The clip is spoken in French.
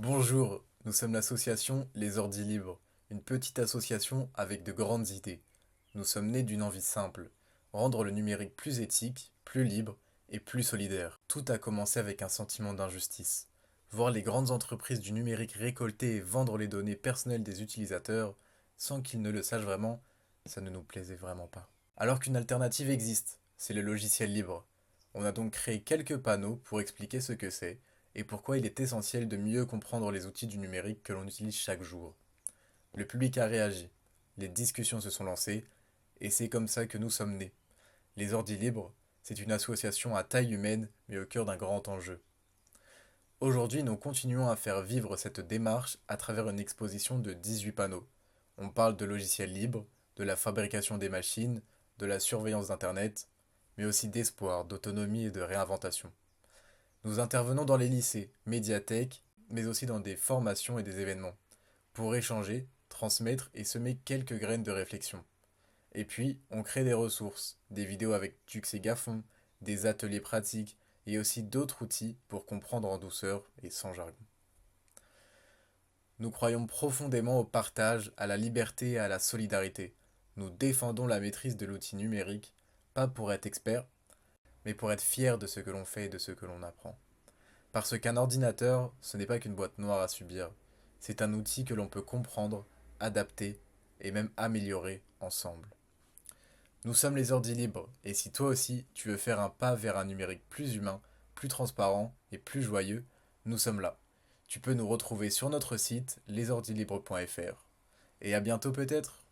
Bonjour, nous sommes l'association Les Ordi Libres, une petite association avec de grandes idées. Nous sommes nés d'une envie simple, rendre le numérique plus éthique, plus libre et plus solidaire. Tout a commencé avec un sentiment d'injustice. Voir les grandes entreprises du numérique récolter et vendre les données personnelles des utilisateurs sans qu'ils ne le sachent vraiment, ça ne nous plaisait vraiment pas. Alors qu'une alternative existe, c'est le logiciel libre. On a donc créé quelques panneaux pour expliquer ce que c'est et pourquoi il est essentiel de mieux comprendre les outils du numérique que l'on utilise chaque jour. Le public a réagi, les discussions se sont lancées, et c'est comme ça que nous sommes nés. Les Ordi Libres, c'est une association à taille humaine, mais au cœur d'un grand enjeu. Aujourd'hui, nous continuons à faire vivre cette démarche à travers une exposition de 18 panneaux. On parle de logiciels libres, de la fabrication des machines, de la surveillance d'Internet, mais aussi d'espoir, d'autonomie et de réinventation. Nous intervenons dans les lycées, médiathèques, mais aussi dans des formations et des événements, pour échanger, transmettre et semer quelques graines de réflexion. Et puis, on crée des ressources, des vidéos avec Tux et Gaffon, des ateliers pratiques, et aussi d'autres outils pour comprendre en douceur et sans jargon. Nous croyons profondément au partage, à la liberté et à la solidarité. Nous défendons la maîtrise de l'outil numérique, pas pour être expert, mais pour être fier de ce que l'on fait et de ce que l'on apprend. Parce qu'un ordinateur, ce n'est pas qu'une boîte noire à subir. C'est un outil que l'on peut comprendre, adapter et même améliorer ensemble. Nous sommes les ordi libres, et si toi aussi tu veux faire un pas vers un numérique plus humain, plus transparent et plus joyeux, nous sommes là. Tu peux nous retrouver sur notre site lesordilibres.fr. Et à bientôt peut-être.